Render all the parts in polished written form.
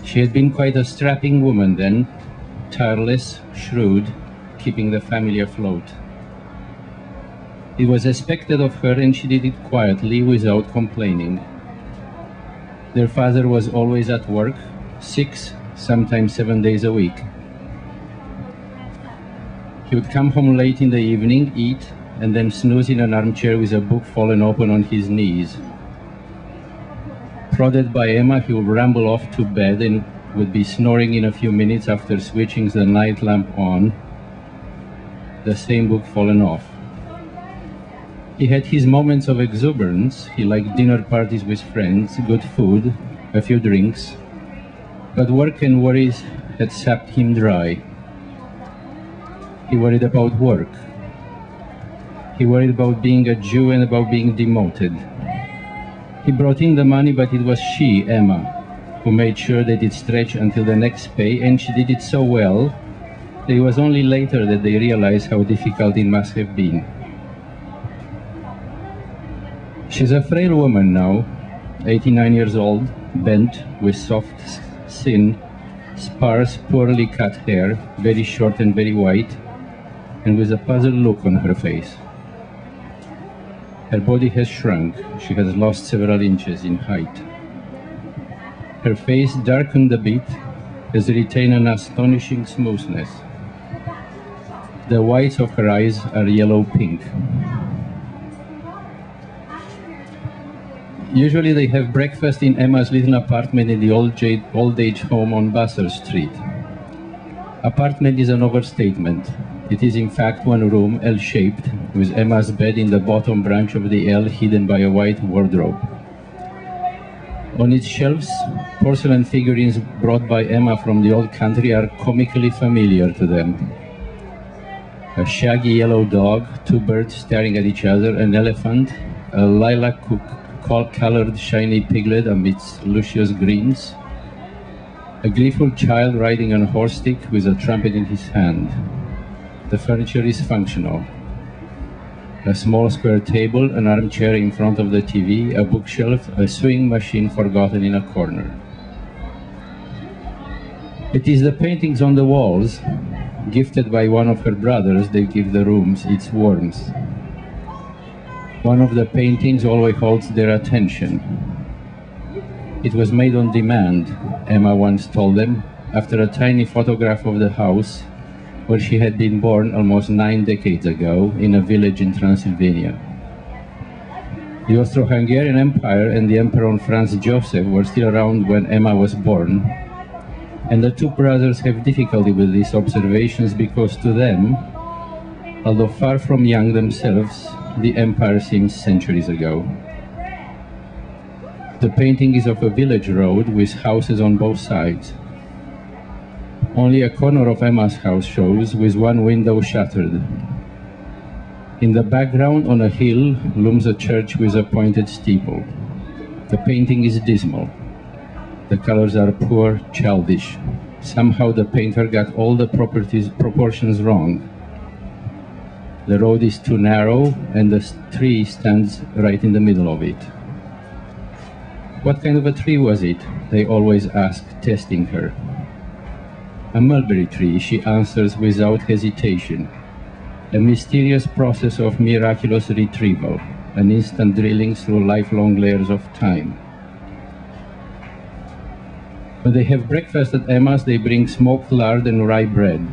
She had been quite a strapping woman then, tireless, shrewd, keeping the family afloat. It was expected of her, and she did it quietly, without complaining. Their father was always at work, 6, sometimes 7 days a week. He would come home late in the evening, eat, and then snooze in an armchair with a book fallen open on his knees. Prodded by Emma, he would ramble off to bed and would be snoring in a few minutes after switching the night lamp on, the same book fallen off. He had his moments of exuberance. He liked dinner parties with friends, good food, a few drinks, but work and worries had sapped him dry. He worried about work. He worried about being a Jew and about being demoted. He brought in the money, but it was she, Emma, who made sure that it stretched until the next pay, and she did it so well that it was only later that they realized how difficult it must have been. She's a frail woman now, 89 years old, bent, with soft, thin, sparse, poorly cut hair, very short and very white, and with a puzzled look on her face. Her body has shrunk. She has lost several inches in height. Her face, darkened a bit, has retained an astonishing smoothness. The whites of her eyes are yellow-pink. Usually they have breakfast in Emma's little apartment in the old-age home on Vassar Street. Apartment is an overstatement. It is in fact one room, L-shaped, with Emma's bed in the bottom branch of the L hidden by a white wardrobe. On its shelves, porcelain figurines brought by Emma from the old country are comically familiar to them. A shaggy yellow dog, 2 birds staring at each other, an elephant, a lilac-colored shiny piglet amidst luscious greens, a gleeful child riding on a horse stick with a trumpet in his hand. The furniture is functional. A small square table, an armchair in front of the TV, a bookshelf, a sewing machine forgotten in a corner. It is the paintings on the walls, gifted by one of her brothers, that give the rooms its warmth. One of the paintings always holds their attention. It was made on demand, Emma once told them, after a tiny photograph of the house where she had been born almost 9 decades ago in a village in Transylvania. The Austro-Hungarian Empire and the Emperor Franz Joseph were still around when Emma was born, and the 2 brothers have difficulty with these observations because to them, although far from young themselves, the empire seems centuries ago. The painting is of a village road with houses on both sides. Only a corner of Emma's house shows, with one window shattered. In the background, on a hill, looms a church with a pointed steeple. The painting is dismal. The colors are poor, childish. Somehow the painter got all the proportions wrong. The road is too narrow, and the tree stands right in the middle of it. What kind of a tree was it? They always ask, testing her. A mulberry tree, she answers without hesitation. A mysterious process of miraculous retrieval, an instant drilling through lifelong layers of time. When they have breakfast at Emma's, they bring smoked lard and rye bread.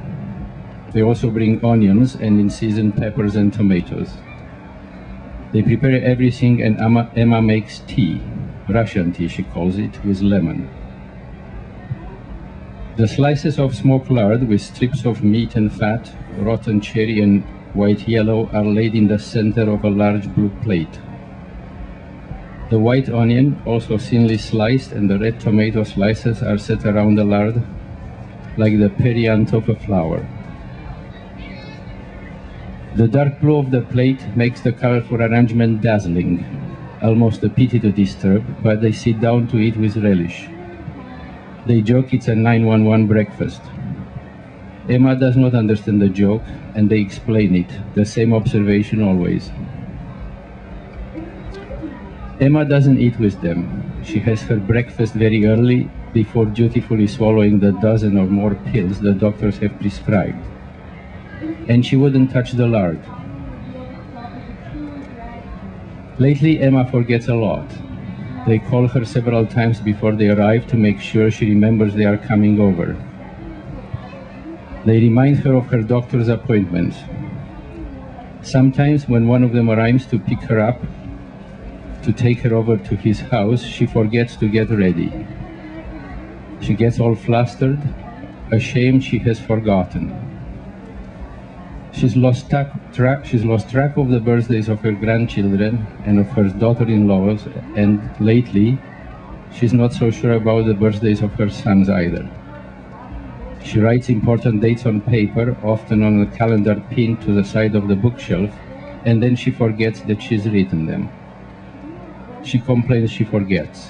They also bring onions and in-season peppers and tomatoes. They prepare everything, and Emma makes tea, Russian tea she calls it, with lemon. The slices of smoked lard with strips of meat and fat, rotten cherry and white yellow, are laid in the center of a large blue plate. The white onion, also thinly sliced, and the red tomato slices are set around the lard like the perianth of a flower. The dark blue of the plate makes the colorful arrangement dazzling, almost a pity to disturb, but they sit down to eat with relish. They joke it's a 911 breakfast. Emma does not understand the joke, and they explain it, the same observation always. Emma doesn't eat with them. She has her breakfast very early, before dutifully swallowing the dozen or more pills the doctors have prescribed. And she wouldn't touch the lard. Lately, Emma forgets a lot. They call her several times before they arrive to make sure she remembers they are coming over. They remind her of her doctor's appointments. Sometimes when one of them arrives to pick her up, to take her over to his house, she forgets to get ready. She gets all flustered, ashamed she has forgotten. She's lost track of the birthdays of her grandchildren and of her daughter-in-laws, and lately, she's not so sure about the birthdays of her sons either. She writes important dates on paper, often on a calendar pinned to the side of the bookshelf, and then she forgets that she's written them. She complains she forgets.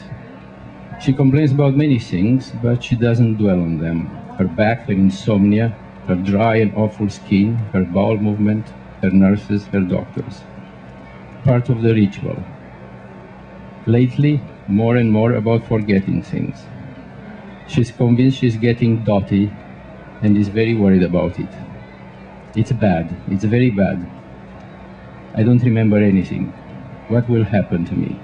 She complains about many things, but she doesn't dwell on them. Her back, her insomnia, her dry and awful skin, her bowel movement, her nurses, her doctors. Part of the ritual. Lately, more and more about forgetting things. She's convinced she's getting dotty and is very worried about it. It's bad. It's very bad. I don't remember anything. What will happen to me?